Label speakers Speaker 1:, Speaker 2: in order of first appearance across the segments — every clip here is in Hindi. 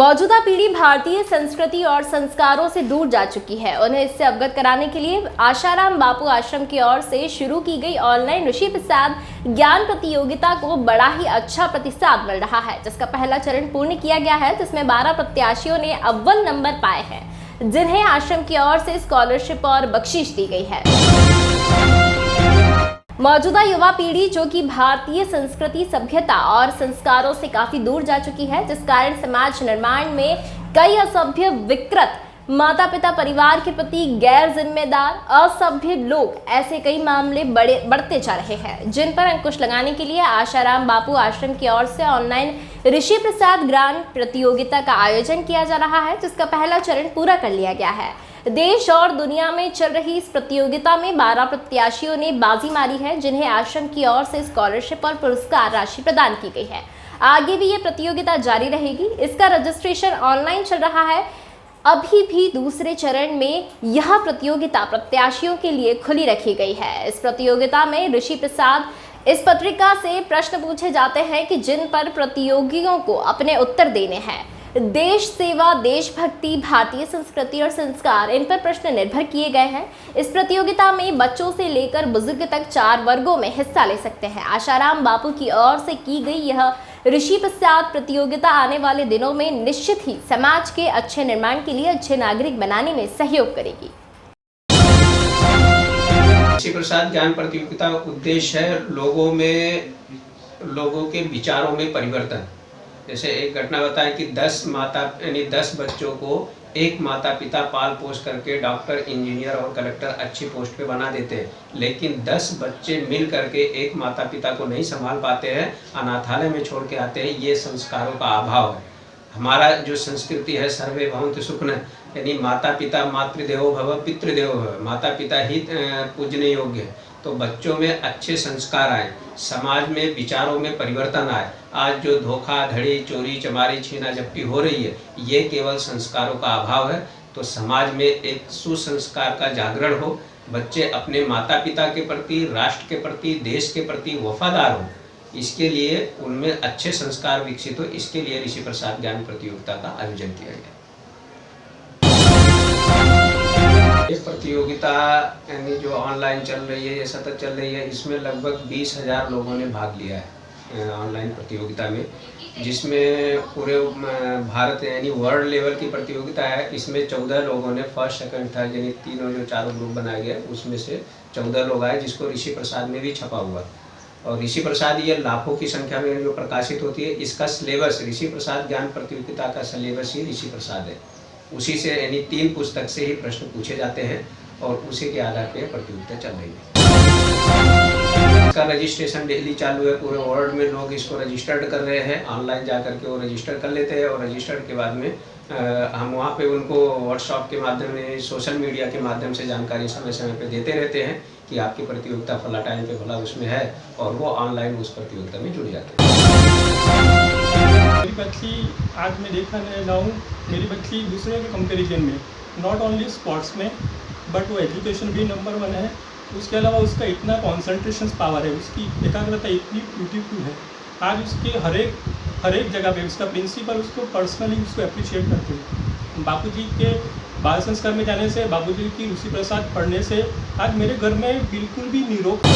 Speaker 1: मौजूदा पीढ़ी भारतीय संस्कृति और संस्कारों से दूर जा चुकी है। उन्हें इससे अवगत कराने के लिए आशाराम बापू आश्रम की ओर से शुरू की गई ऑनलाइन ऋषि प्रसाद ज्ञान प्रतियोगिता को बड़ा ही अच्छा प्रतिसाद मिल रहा है, जिसका पहला चरण पूर्ण किया गया है, जिसमें 12 प्रत्याशियों ने अव्वल नंबर पाए हैं, जिन्हें आश्रम की ओर से स्कॉलरशिप और बख्शीश दी गई है। मौजूदा युवा पीढ़ी जो कि भारतीय संस्कृति, सभ्यता और संस्कारों से काफी दूर जा चुकी है, जिस कारण समाज निर्माण में कई असभ्य, विकृत, माता पिता परिवार के प्रति गैर जिम्मेदार, असभ्य लोग, ऐसे कई मामले बढ़ते जा रहे हैं, जिन पर अंकुश लगाने के लिए आशाराम बापू आश्रम की ओर से ऑनलाइन ऋषि प्रसाद ज्ञान प्रतियोगिता का आयोजन किया जा रहा है, जिसका पहला चरण पूरा कर लिया गया है। देश और दुनिया में चल रही इस प्रतियोगिता में 12 प्रत्याशियों ने बाजी मारी है, जिन्हें आश्रम की ओर से स्कॉलरशिप और पुरस्कार राशि प्रदान की गई है। आगे भी ये प्रतियोगिता जारी रहेगी। इसका रजिस्ट्रेशन ऑनलाइन चल रहा है। अभी भी दूसरे चरण में यह प्रतियोगिता प्रत्याशियों के लिए खुली रखी गई है। इस प्रतियोगिता में ऋषि प्रसाद इस पत्रिका से प्रश्न पूछे जाते हैं कि जिन पर प्रतियोगियों को अपने उत्तर देने हैं। देश सेवा, देशभक्ति, भारतीय संस्कृति और संस्कार, इन पर प्रश्न निर्भर किए गए हैं। इस प्रतियोगिता में बच्चों से लेकर बुजुर्ग तक 4 वर्गों में हिस्सा ले सकते हैं। आशाराम बापू की ओर से की गई यह ऋषि प्रसाद प्रतियोगिता आने वाले दिनों में निश्चित ही समाज के अच्छे निर्माण के लिए अच्छे नागरिक बनाने में सहयोग करेगी।
Speaker 2: ऋषि प्रसाद ज्ञान प्रतियोगिता का उद्देश्य है लोगों के विचारों में परिवर्तन। जैसे एक घटना बताए कि 10 बच्चों को एक माता पिता पाल पोस करके डॉक्टर, इंजीनियर और कलेक्टर अच्छी पोस्ट पे बना देते हैं, लेकिन 10 बच्चे मिल करके एक माता पिता को नहीं संभाल पाते हैं, अनाथालय में छोड़ के आते हैं। ये संस्कारों का अभाव है। हमारा जो संस्कृति है, सर्वे भवन्तु सुखिनः, यानी माता पिता, मातृदेवो भव पितृदेवो भव, माता पिता ही पूजने योग्य है। तो बच्चों में अच्छे संस्कार आए, समाज में विचारों में परिवर्तन आए। आज जो धोखाधड़ी, चोरी चमारी, छीना झपटी हो रही है, ये केवल संस्कारों का अभाव है। तो समाज में एक सुसंस्कार का जागरण हो, बच्चे अपने माता पिता के प्रति, राष्ट्र के प्रति, देश के प्रति वफादार हो, इसके लिए उनमें अच्छे संस्कार विकसित हो, इसके लिए ऋषि प्रसाद ज्ञान प्रतियोगिता का आयोजन किया गया। ये प्रतियोगिता यानी जो ऑनलाइन चल रही है, ये सतत चल रही है, इसमें लगभग 20,000 लोगों ने भाग लिया है ऑनलाइन प्रतियोगिता में, जिसमें पूरे भारत यानी वर्ल्ड लेवल की प्रतियोगिता है। इसमें 14 लोगों ने फर्स्ट, सेकंड, थर्ड यानी चारों ग्रुप बनाए गए, उसमें से 14 लोग आए, जिसको ऋषि प्रसाद में भी छपा हुआ। और ऋषि प्रसाद ये लाखों की संख्या में जो प्रकाशित होती है, इसका सिलेबस, ऋषि प्रसाद ज्ञान प्रतियोगिता का सिलेबस ही ऋषि प्रसाद है। उसी से यानी 3 पुस्तक से ही प्रश्न पूछे जाते हैं और उसी के आधार पर प्रतियोगिता चल रही है। इसका रजिस्ट्रेशन डेली चालू है। पूरे वर्ल्ड में लोग इसको रजिस्टर्ड कर रहे हैं। ऑनलाइन जा करके वो रजिस्टर कर लेते हैं और रजिस्टर्ड के बाद में हम वहाँ पे उनको व्हाट्सएप के माध्यम में, सोशल मीडिया के माध्यम से जानकारी समय समय पे देते रहते हैं कि आपकी प्रतियोगिता फला टाइम पे फला उसमें है, और वो ऑनलाइन उस प्रतियोगिता में जुड़ जाते हैं।
Speaker 3: मेरी बच्ची, आज मैं देखा हूँ, मेरी बच्ची दूसरों के कंपैरिजन में नॉट ओनली स्पोर्ट्स में बट वो एजुकेशन भी नंबर 1 है। उसके अलावा उसका इतना कॉन्सेंट्रेशन पावर है, उसकी एकाग्रता इतनी ब्यूटीफुल है। आज उसके हर एक जगह पे उसका प्रिंसिपल उसको पर्सनली उसको अप्रिशिएट करते हैं। बापूजी के बाल संस्कार में जाने से, बापूजी की ऋषि प्रसाद पढ़ने से आज मेरे घर में बिल्कुल भी निरोग।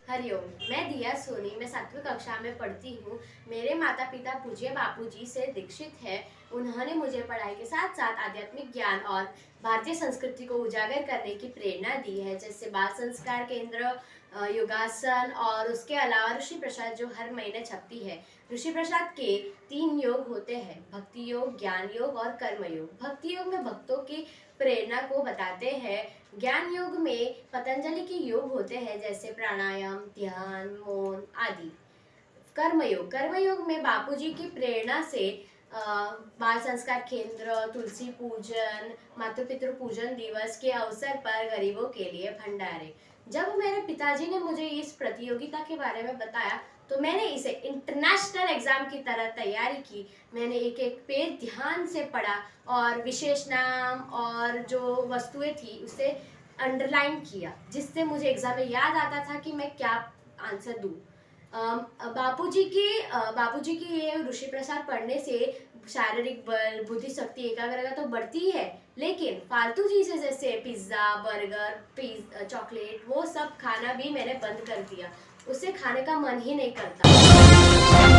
Speaker 4: हरिओम, मैं दिया सोनी, मैं 7वीं कक्षा में पढ़ती हूँ। मेरे माता पिता पूज्य बापूजी से दीक्षित है। उन्होंने मुझे पढ़ाई के साथ साथ आध्यात्मिक ज्ञान और भारतीय संस्कृति को उजागर करने की प्रेरणा दी है, जैसे बाल संस्कार केंद्र, योगासन, और उसके अलावा ऋषि प्रसाद जो हर महीने छपती है। ऋषि प्रसाद के 3 योग होते हैं, भक्ति योग, ज्ञान योग और कर्म योग। भक्ति योग में भक्तों की प्रेरणा को बताते हैं। ज्ञान योग में पतंजलि के योग होते हैं, जैसे प्राणायाम, ध्यान, मौन आदि। कर्म योग में बापूजी की प्रेरणा से बाल संस्कार केंद्र, तुलसी पूजन, मातृ पितृ पूजन दिवस के अवसर पर गरीबों के लिए भंडारे। जब मेरे पिताजी ने मुझे इस प्रतियोगिता के बारे में बताया तो मैंने इसे इंटरनेशनल एग्जाम की तरह तैयारी की। मैंने एक एक पेज ध्यान से पढ़ा और विशेष नाम और जो वस्तुएं थी उसे अंडरलाइन किया, जिससे मुझे एग्जाम में याद आता था कि मैं क्या आंसर दूँ। बापूजी की ये ऋषि प्रसाद पढ़ने से शारीरिक बल, बुद्धि शक्ति, एकाग्रता तो बढ़ती है, लेकिन फालतू चीजें जैसे पिज्जा, बर्गर, चॉकलेट वो सब खाना भी मैंने बंद कर दिया। उससे खाने का मन ही नहीं करता।